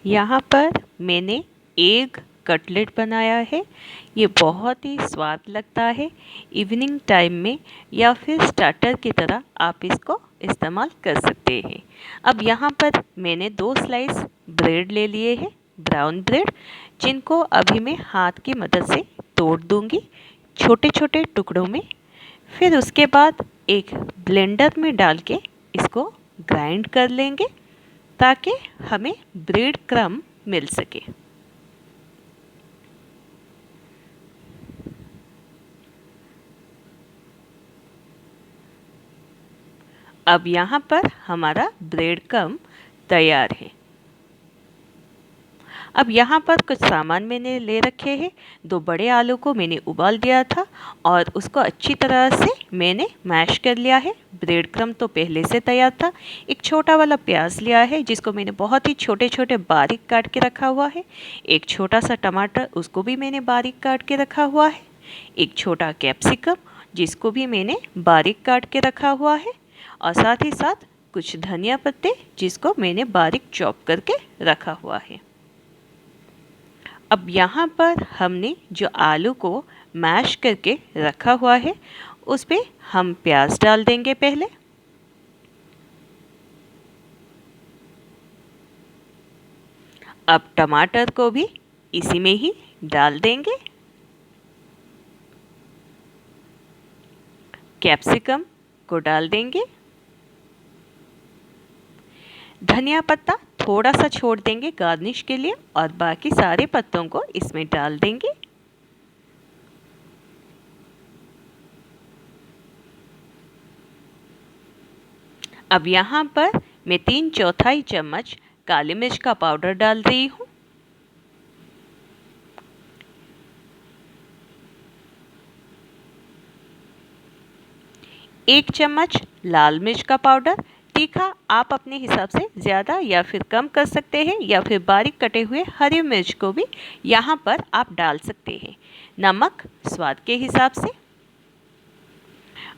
यहाँ पर मैंने एग कटलेट बनाया है। ये बहुत ही स्वाद लगता है। इवनिंग टाइम में या फिर स्टार्टर की तरह आप इसको इस्तेमाल कर सकते हैं। अब यहाँ पर मैंने 2 स्लाइस ब्रेड ले लिए हैं, ब्राउन ब्रेड, जिनको अभी मैं हाथ की मदद से तोड़ दूंगी छोटे छोटे टुकड़ों में। फिर उसके बाद एक ब्लेंडर में डाल के इसको ग्राइंड कर लेंगे ताकि हमें ब्रेड क्रम्ब मिल सके। अब यहाँ पर हमारा ब्रेड क्रम्ब तैयार है। अब यहाँ पर कुछ सामान मैंने ले रखे हैं। 2 बड़े आलू को मैंने उबाल दिया था और उसको अच्छी तरह से मैंने मैश कर लिया है। ब्रेड क्रम्ब तो पहले से तैयार था। एक छोटा वाला प्याज लिया है जिसको मैंने बहुत ही छोटे छोटे बारीक काट के रखा हुआ है। एक छोटा सा टमाटर, उसको भी मैंने बारीक काट के रखा हुआ है। एक छोटा कैप्सिकम, जिसको भी मैंने बारीक काट के रखा हुआ है। और साथ ही साथ कुछ धनिया पत्ते, जिसको मैंने बारीक चॉप करके रखा हुआ है। अब यहाँ पर हमने जो आलू को मैश करके रखा हुआ है उस पे हम प्याज डाल देंगे पहले। अब टमाटर को भी इसी में ही डाल देंगे। कैप्सिकम को डाल देंगे। धनिया पत्ता थोड़ा सा छोड़ देंगे गार्निश के लिए और बाकी सारे पत्तों को इसमें डाल देंगे। अब यहाँ पर मैं 3/4 चम्मच काली मिर्च का पाउडर डाल रही हूँ। 1 चम्मच लाल मिर्च का पाउडर। तीखा आप अपने हिसाब से ज़्यादा या फिर कम कर सकते हैं, या फिर बारीक कटे हुए हरी मिर्च को भी यहाँ पर आप डाल सकते हैं। नमक स्वाद के हिसाब से।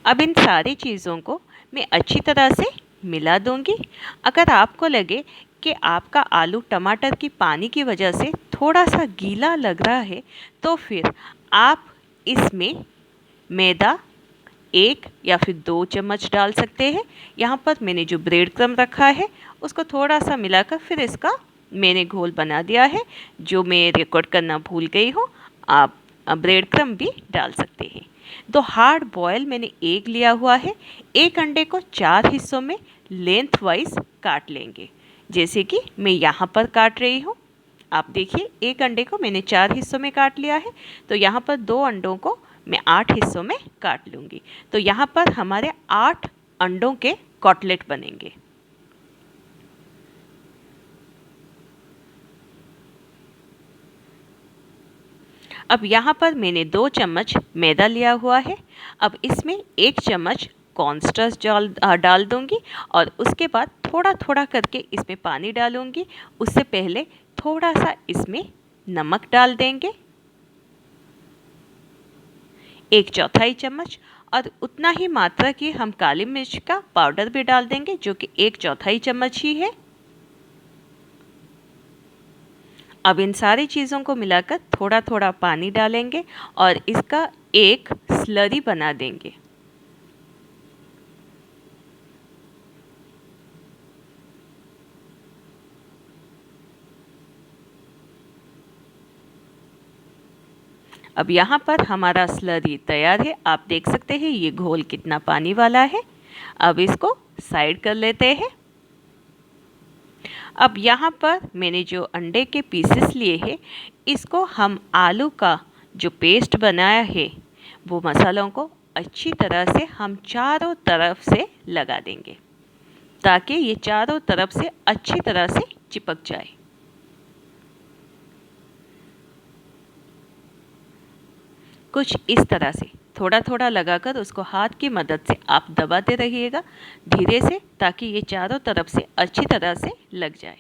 अब इन सारी चीज़ों को मैं अच्छी तरह से मिला दूंगी। अगर आपको लगे कि आपका आलू टमाटर की पानी की वजह से थोड़ा सा गीला लग रहा है, तो फिर आप इसमें मैदा 1 या फिर 2 चम्मच डाल सकते हैं। यहाँ पर मैंने जो ब्रेड क्रम्ब रखा है उसको थोड़ा सा मिलाकर फिर इसका मैंने घोल बना दिया है, जो मैं रिकॉर्ड करना भूल गई हूँ। आप ब्रेड क्रम्ब भी डाल सकते हैं। तो हार्ड बॉयल मैंने एग लिया हुआ है। एक अंडे को 4 हिस्सों में लेंथ वाइज काट लेंगे, जैसे कि मैं यहाँ पर काट रही हूँ। आप देखिए, एक अंडे को मैंने 4 हिस्सों में काट लिया है, तो यहाँ पर 2 अंडों को मैं 8 हिस्सों में काट लूँगी। तो यहाँ पर हमारे 8 अंडों के कॉटलेट बनेंगे। अब यहाँ पर मैंने 2 चम्मच मैदा लिया हुआ है। अब इसमें 1 चम्मच कॉर्नस्टार्च डाल दूँगी और उसके बाद थोड़ा थोड़ा करके इसमें पानी डालूँगी। उससे पहले थोड़ा सा इसमें नमक डाल देंगे, 1/4 चम्मच, और उतना ही मात्रा की हम काली मिर्च का पाउडर भी डाल देंगे, जो कि 1/4 चम्मच ही है। अब इन सारी चीज़ों को मिलाकर थोड़ा थोड़ा पानी डालेंगे और इसका एक स्लरी बना देंगे। अब यहाँ पर हमारा स्लरी तैयार है। आप देख सकते हैं ये घोल कितना पानी वाला है। अब इसको साइड कर लेते हैं। अब यहाँ पर मैंने जो अंडे के पीसेस लिए हैं, इसको हम आलू का जो पेस्ट बनाया है वो मसालों को अच्छी तरह से हम चारों तरफ से लगा देंगे, ताकि ये चारों तरफ से अच्छी तरह से चिपक जाए। कुछ इस तरह से थोड़ा थोड़ा लगाकर उसको हाथ की मदद से आप दबाते रहिएगा धीरे से, ताकि ये चारों तरफ से अच्छी तरह से लग जाए।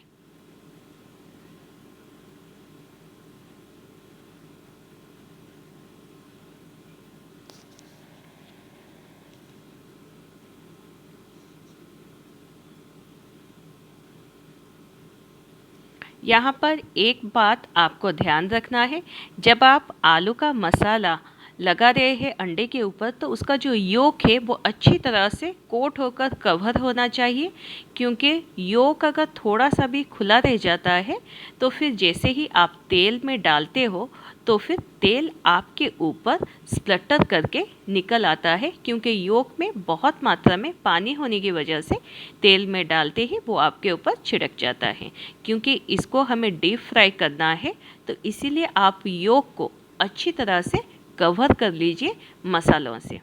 यहाँ पर एक बात आपको ध्यान रखना है, जब आप आलू का मसाला लगा रहे हैं अंडे के ऊपर, तो उसका जो योक है वो अच्छी तरह से कोट होकर कवर होना चाहिए, क्योंकि योक अगर थोड़ा सा भी खुला रह जाता है तो फिर जैसे ही आप तेल में डालते हो तो फिर तेल आपके ऊपर स्प्लटर करके निकल आता है, क्योंकि योक में बहुत मात्रा में पानी होने की वजह से तेल में डालते ही वो आपके ऊपर छिड़क जाता है। क्योंकि इसको हमें डीप फ्राई करना है, तो इसीलिए आप योक को अच्छी तरह से कवर कर लीजिए मसालों से।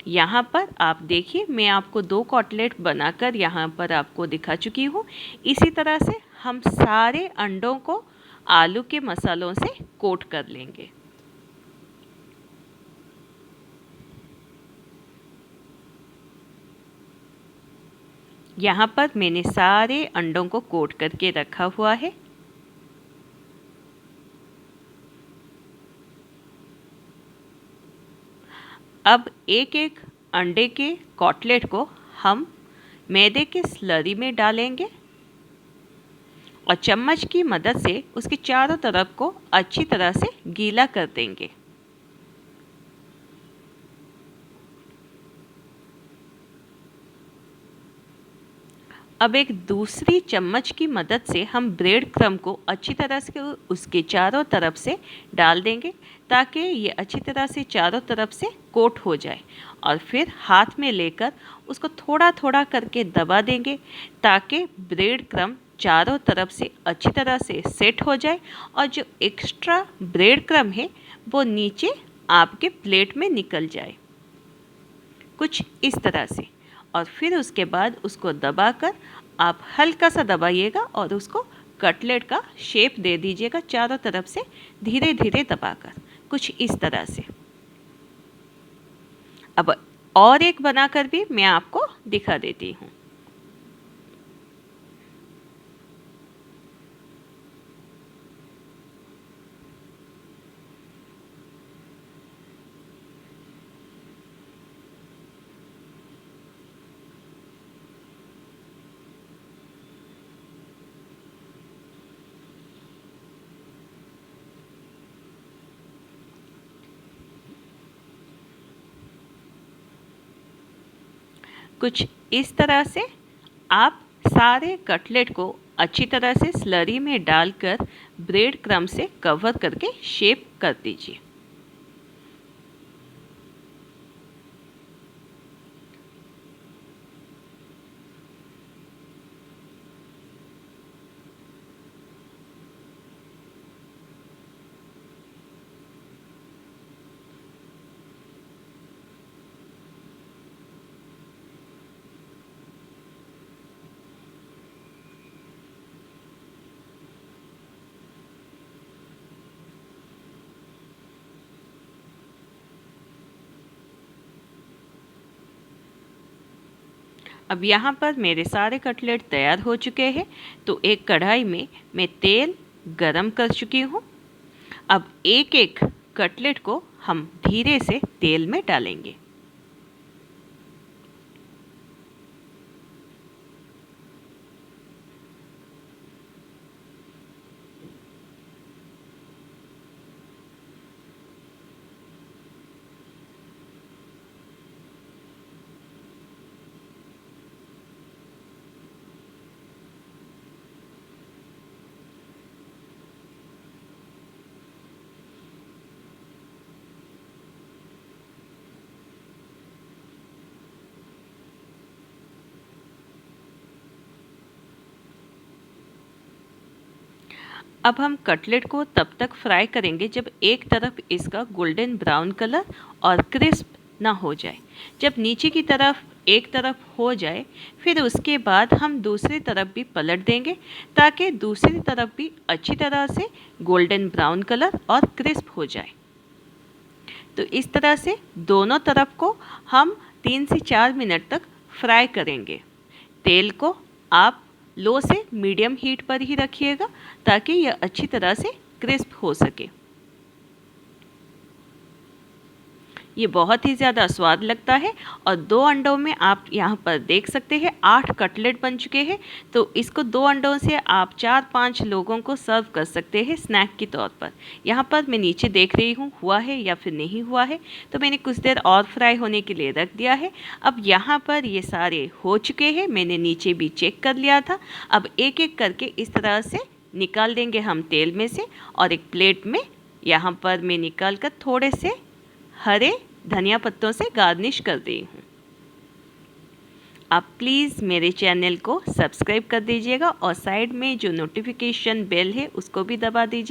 यहाँ पर आप देखिए, मैं आपको 2 कटलेट बनाकर यहाँ पर आपको दिखा चुकी हूँ। इसी तरह से हम सारे अंडों को आलू के मसालों से कोट कर लेंगे। यहाँ पर मैंने सारे अंडों को कोट करके रखा हुआ है। अब एक एक अंडे के कटलेट को हम मैदे के स्लरी में डालेंगे और चम्मच की मदद से उसके चारों तरफ को अच्छी तरह से गीला कर देंगे। अब एक दूसरी चम्मच की मदद से हम ब्रेड क्रम्ब को अच्छी तरह से उसके चारों तरफ से डाल देंगे, ताकि ये अच्छी तरह से चारों तरफ से कोट हो जाए। और फिर हाथ में लेकर उसको थोड़ा थोड़ा करके दबा देंगे, ताकि ब्रेड क्रम्ब चारों तरफ से अच्छी तरह से सेट हो जाए और जो एक्स्ट्रा ब्रेड क्रम्ब है वो नीचे आपके प्लेट में निकल जाए, कुछ इस तरह से। और फिर उसके बाद उसको दबाकर आप हल्का सा दबाइएगा और उसको कटलेट का शेप दे दीजिएगा, चारों तरफ से धीरे धीरे दबाकर, कुछ इस तरह से। अब और एक बनाकर भी मैं आपको दिखा देती हूँ। कुछ इस तरह से आप सारे कटलेट को अच्छी तरह से स्लरी में डालकर ब्रेड क्रम्ब से कवर करके शेप कर दीजिए। अब यहाँ पर मेरे सारे कटलेट तैयार हो चुके हैं, तो एक कढ़ाई में मैं तेल गरम कर चुकी हूँ। अब एक एक कटलेट को हम धीरे से तेल में डालेंगे। अब हम कटलेट को तब तक फ्राई करेंगे जब एक तरफ इसका गोल्डन ब्राउन कलर और क्रिस्प ना हो जाए। जब नीचे की तरफ एक तरफ हो जाए, फिर उसके बाद हम दूसरी तरफ भी पलट देंगे, ताकि दूसरी तरफ भी अच्छी तरह से गोल्डन ब्राउन कलर और क्रिस्प हो जाए। तो इस तरह से दोनों तरफ को हम 3 से 4 मिनट तक फ्राई करेंगे। तेल को आप लो से मीडियम हीट पर ही रखिएगा, ताकि यह अच्छी तरह से क्रिस्प हो सके। ये बहुत ही ज़्यादा स्वाद लगता है। और 2 अंडों में आप यहाँ पर देख सकते हैं 8 कटलेट बन चुके हैं। तो इसको 2 अंडों से आप 4-5 लोगों को सर्व कर सकते हैं स्नैक के तौर पर। यहाँ पर मैं नीचे देख रही हूँ हुआ है या फिर नहीं हुआ है, तो मैंने कुछ देर और फ्राई होने के लिए रख दिया है। अब यहाँ पर ये सारे हो चुके हैं, मैंने नीचे भी चेक कर लिया था। अब एक एक करके इस तरह से निकाल देंगे हम तेल में से, और एक प्लेट में यहाँ पर मैं निकाल कर थोड़े से हरे धनिया पत्तों से गार्निश कर दी हूँ। आप प्लीज़ मेरे चैनल को सब्सक्राइब कर दीजिएगा और साइड में जो नोटिफिकेशन बेल है उसको भी दबा दीजिए।